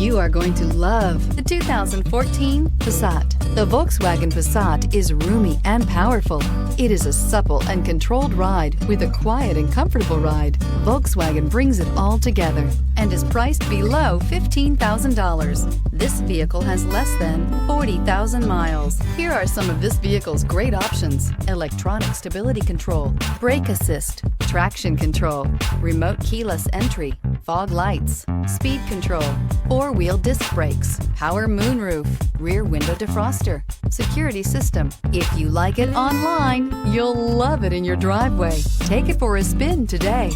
You are going to love the 2014 Passat. The Volkswagen Passat is roomy and powerful. It is a supple and controlled ride with a quiet and comfortable ride. Volkswagen brings it all together and is priced below $15,000. This vehicle has less than 40,000 miles. Here are some of this vehicle's great options: electronic stability control, brake assist, traction control, remote keyless entry, fog lights, speed control, four-wheel disc brakes, power moonroof, rear window defroster, security system. If you like it online, you'll love it in your driveway. Take it for a spin today.